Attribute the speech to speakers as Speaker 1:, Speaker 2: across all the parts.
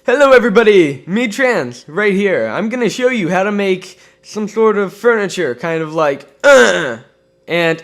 Speaker 1: Hello everybody, me Trans, right here. I'm gonna show you how to make some sort of furniture, kind of like, and,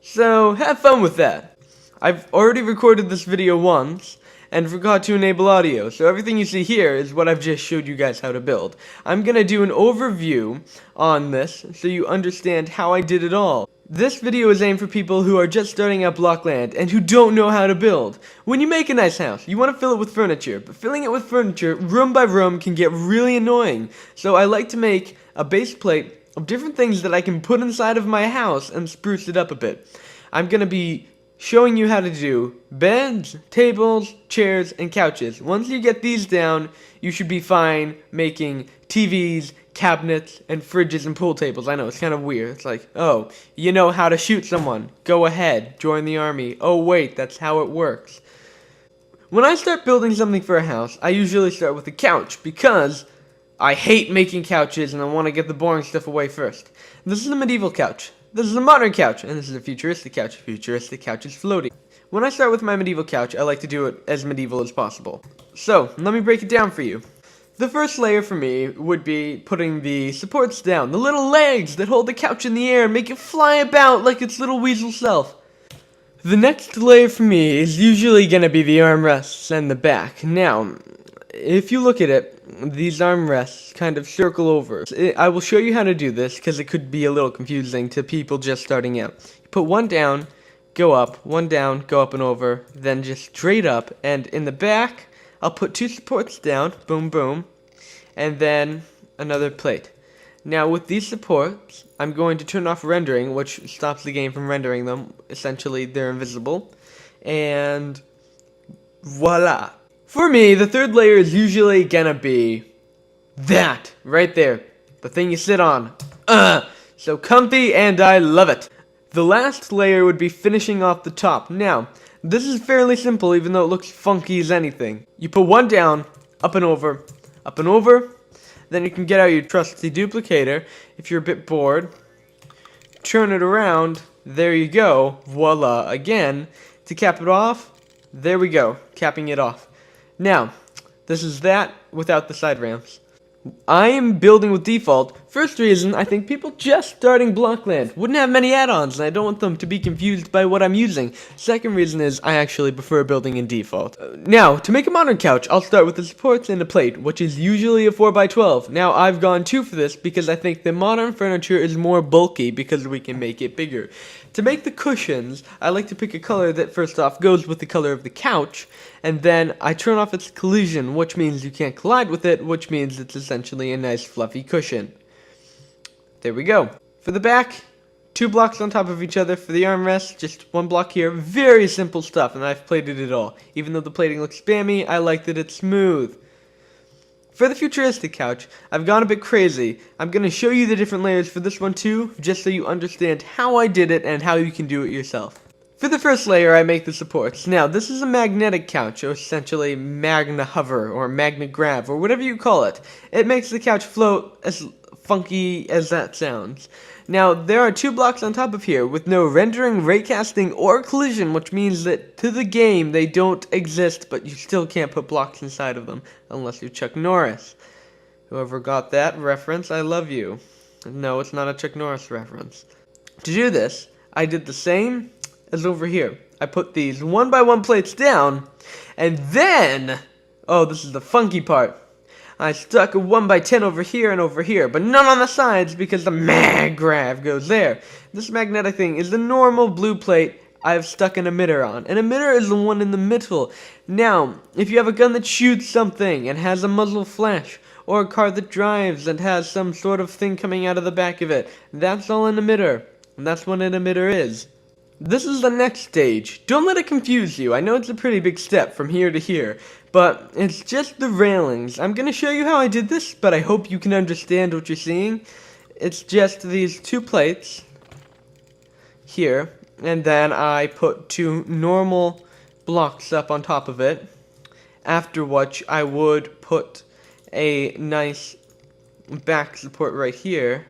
Speaker 1: So, have fun with that. I've already recorded this video once, and forgot to enable audio, so everything you see here is what I've just showed you guys how to build. I'm gonna do an overview on this, so you understand how I did it all. This video is aimed for people who are just starting out Blockland and who don't know how to build. When you make a nice house, you want to fill it with furniture, but filling it with furniture room by room can get really annoying. So I like to make a base plate of different things that I can put inside of my house and spruce it up a bit. I'm going to be showing you how to do beds, tables, chairs, and couches. Once you get these down, you should be fine making TVs, cabinets, and fridges and pool tables. I know, it's kind of weird. It's like, oh, you know how to shoot someone. Go ahead, join the army. Oh wait, that's how it works. When I start building something for a house, I usually start with a couch because I hate making couches and I want to get the boring stuff away first. This is a medieval couch. This is a modern couch, and this is a futuristic couch. Futuristic couch is floating. When I start with my medieval couch, I like to do it as medieval as possible. So, let me break it down for you. The first layer for me would be putting the supports down, the little legs that hold the couch in the air and make it fly about like its little weasel self. The next layer for me is usually going to be the armrests and the back. Now, if you look at it, these armrests kind of circle over. I will show you how to do this because it could be a little confusing to people just starting out. You put one down, go up, one down, go up and over, then just straight up, and in the back, I'll put two supports down, boom boom, and then another plate. Now with these supports, I'm going to turn off rendering, which stops the game from rendering them. Essentially, they're invisible. And voila. For me, the third layer is usually gonna be that, right there. The thing you sit on. So comfy and I love it. The last layer would be finishing off the top. Now, this is fairly simple even though it looks funky as anything. You put one down, up and over, then you can get out your trusty duplicator if you're a bit bored. Turn it around, there you go, voila, again. To cap it off, there we go, capping it off. Now, this is that without the side ramps. I am building with default. First reason, I think people just starting Blockland wouldn't have many add-ons, and I don't want them to be confused by what I'm using. Second reason is I actually prefer building in default. Now, to make a modern couch, I'll start with the supports and a plate, which is usually a 4x12. Now, I've gone 2 for this because I think the modern furniture is more bulky because we can make it bigger. To make the cushions, I like to pick a color that first off goes with the color of the couch, and then I turn off its collision, which means you can't collide with it, which means it's essentially a nice fluffy cushion. There we go. For the back, 2 blocks on top of each other. For the armrest, just 1 block here. Very simple stuff, and I've plated it all. Even though the plating looks spammy, I like that it's smooth. For the futuristic couch, I've gone a bit crazy. I'm going to show you the different layers for this one too, just so you understand how I did it and how you can do it yourself. For the first layer, I make the supports. Now, this is a magnetic couch, or essentially Magna Hover, or Magna Grav, or whatever you call it. It makes the couch float as funky as that sounds. Now, there are 2 blocks on top of here with no rendering, raycasting, or collision, which means that to the game they don't exist, but you still can't put blocks inside of them, unless you're Chuck Norris. Whoever got that reference, I love you. No, it's not a Chuck Norris reference. To do this, I did the same as over here. I put these 1x1 plates down, and then, oh, this is the funky part. I stuck a 1x10 over here, but none on the sides because the mag grav goes there. This magnetic thing is the normal blue plate I've stuck an emitter on. An emitter is the one in the middle. Now, if you have a gun that shoots something and has a muzzle flash, or a car that drives and has some sort of thing coming out of the back of it, that's all an emitter. And that's what an emitter is. This is the next stage. Don't let it confuse you. I know it's a pretty big step from here to here, but it's just the railings. I'm going to show you how I did this, but I hope you can understand what you're seeing. It's just these 2 plates here, and then I put 2 normal blocks up on top of it, after which I would put a nice back support right here.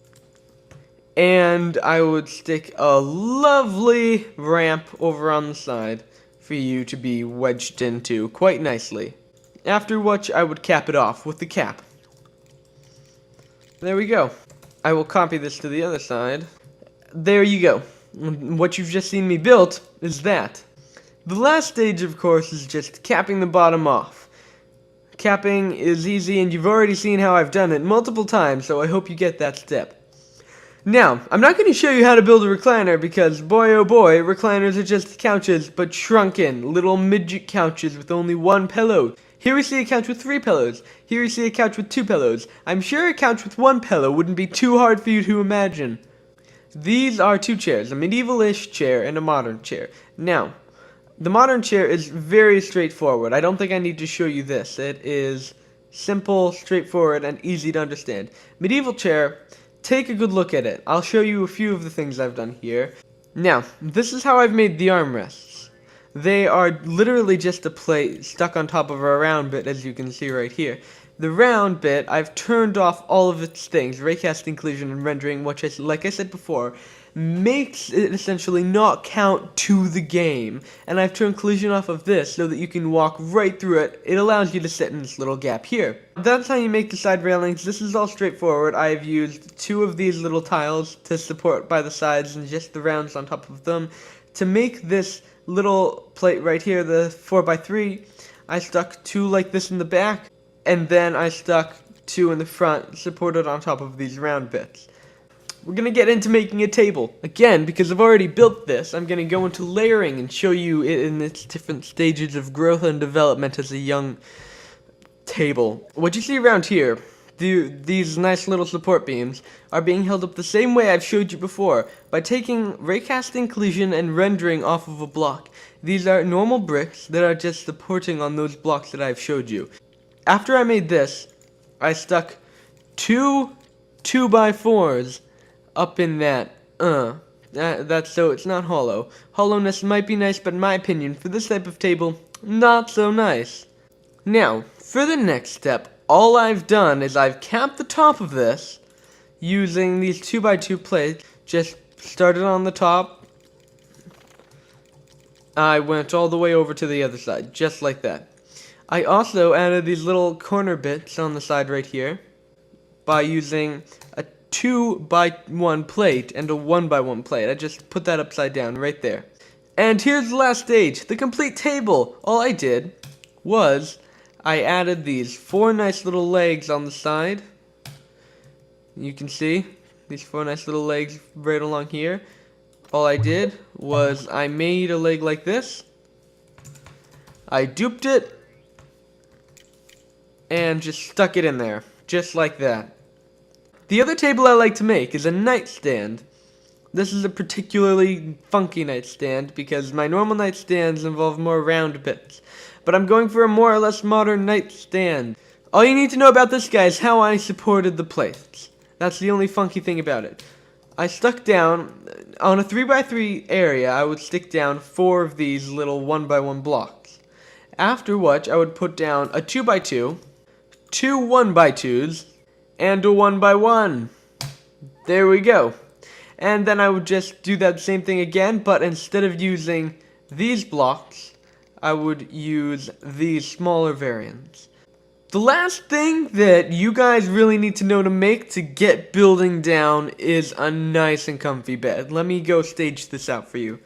Speaker 1: And I would stick a lovely ramp over on the side for you to be wedged into quite nicely. After which I would cap it off with the cap. There we go. I will copy this to the other side. There you go. What you've just seen me build is that. The last stage, of course, is just capping the bottom off. Capping is easy, and you've already seen how I've done it multiple times, so I hope you get that step. Now, I'm not going to show you how to build a recliner because, boy oh boy, recliners are just couches, but shrunken, little midget couches with only one pillow. Here we see a couch with 3 pillows. Here we see a couch with 2 pillows. I'm sure a couch with 1 pillow wouldn't be too hard for you to imagine. These are 2 chairs, a medieval-ish chair and a modern chair. Now, the modern chair is very straightforward. I don't think I need to show you this. It is simple, straightforward, and easy to understand. Medieval chair, take a good look at it. I'll show you a few of the things I've done here. Now, this is how I've made the armrests. They are literally just a plate stuck on top of a round bit, as you can see right here. The round bit, I've turned off all of its things, raycasting, collision, and rendering, which, like I said before, makes it essentially not count to the game. And I've turned collision off of this so that you can walk right through it. It allows you to sit in this little gap here. That's how you make the side railings. This is all straightforward. I've used 2 of these little tiles to support by the sides and just the rounds on top of them. To make this little plate right here, the 4x3, I stuck 2 like this in the back, and then I stuck 2 in the front, supported on top of these round bits. We're going to get into making a table. Again, because I've already built this, I'm going to go into layering and show you it in its different stages of growth and development as a young table. What you see around here, these nice little support beams, are being held up the same way I've showed you before, by taking raycasting, collision, and rendering off of a block. These are normal bricks that are just supporting on those blocks that I've showed you. After I made this, I stuck 2 2x4s up in that, that's so it's not hollow. Hollowness might be nice, but in my opinion, for this type of table, not so nice. Now, for the next step, all I've done is I've capped the top of this using these 2x2 plates. Just started on the top. I went all the way over to the other side, just like that. I also added these little corner bits on the side right here by using a 2x1 plate and a 1x1 plate. I just put that upside down right there. And here's the last stage, the complete table. All I did was I added these 4 nice little legs on the side. You can see these 4 nice little legs right along here. All I did was I made a leg like this. I duped it and just stuck it in there, just like that. The other table I like to make is a nightstand. This is a particularly funky nightstand because my normal nightstands involve more round bits. But I'm going for a more or less modern nightstand. All you need to know about this guy is how I supported the plates. That's the only funky thing about it. I stuck down, on a 3x3 area, I would stick down 4 of these little 1x1 blocks. After which, I would put down a 2x2, 2 1x2s, and a 1x1. There we go. And then I would just do that same thing again, but instead of using these blocks, I would use these smaller variants. The last thing that you guys really need to know to make to get building down is a nice and comfy bed. Let me go stage this out for you.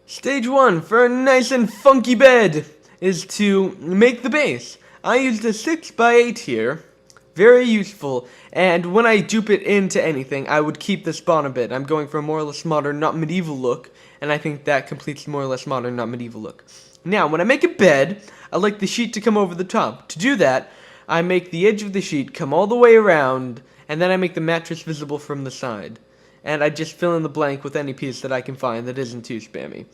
Speaker 1: Stage 1 for a nice and funky bed is to make the base. I used a 6x8 here. Very useful, and when I dupe it into anything, I would keep this bottom bit. I'm going for a more or less modern, not medieval look, and I think that completes the more or less modern, not medieval look. Now, when I make a bed, I like the sheet to come over the top. To do that, I make the edge of the sheet come all the way around, and then I make the mattress visible from the side. And I just fill in the blank with any piece that I can find that isn't too spammy.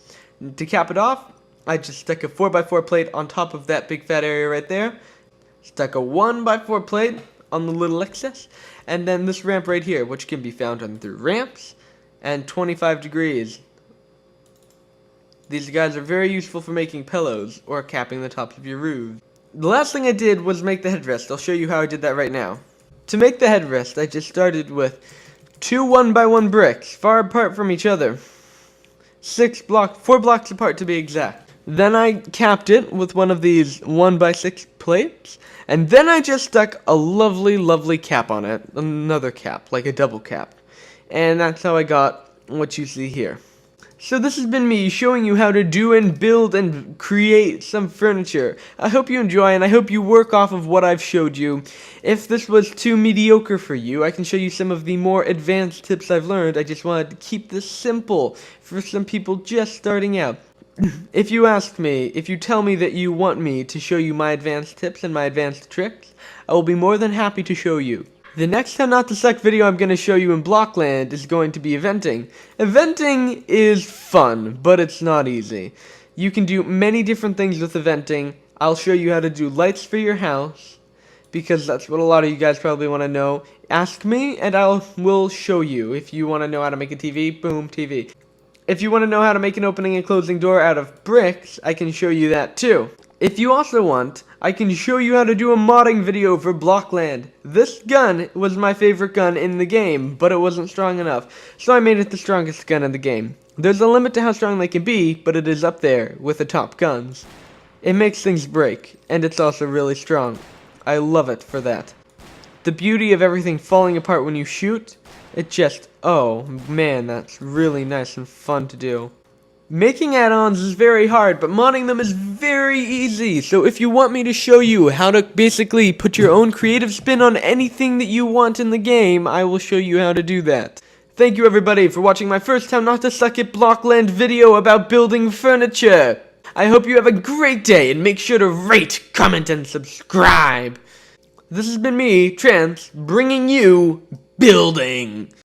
Speaker 1: To cap it off, I just stuck a 4x4 plate on top of that big fat area right there. Stuck a 1x4 plate on the little excess, and then this ramp right here, which can be found on through ramps and 25 degrees. These guys are very useful for making pillows or capping the tops of your roof. The last thing I did was make the headrest. I'll show you how I did that right now. To make the headrest, I just started with 2 1x1 bricks, far apart from each other. 4 blocks apart to be exact. Then I capped it with one of these 1x6 plates, and then I just stuck a lovely, lovely cap on it, another cap, like a double cap. And that's how I got what you see here. So this has been me showing you how to do and build and create some furniture. I hope you enjoy, and I hope you work off of what I've showed you. If this was too mediocre for you, I can show you some of the more advanced tips I've learned. I just wanted to keep this simple for some people just starting out. If you tell me that you want me to show you my advanced tips and my advanced tricks, I will be more than happy to show you. The next How Not to Suck video I'm going to show you in Blockland is going to be eventing. Eventing is fun, but it's not easy. You can do many different things with eventing. I'll show you how to do lights for your house, because that's what a lot of you guys probably want to know. Ask me, and will show you. If you want to know how to make a TV, boom, TV. If you want to know how to make an opening and closing door out of bricks, I can show you that too. If you also want, I can show you how to do a modding video for Blockland. This gun was my favorite gun in the game, but it wasn't strong enough, so I made it the strongest gun in the game. There's a limit to how strong they can be, but it is up there with the top guns. It makes things break, and it's also really strong. I love it for that. The beauty of everything falling apart when you shoot, it just, oh man, that's really nice and fun to do. Making add-ons is very hard, but modding them is very easy. So if you want me to show you how to basically put your own creative spin on anything that you want in the game, I will show you how to do that. Thank you everybody for watching my first How Not to Suck at Blockland video about building furniture. I hope you have a great day, and make sure to rate, comment, and subscribe. This has been me, Trance, bringing you building.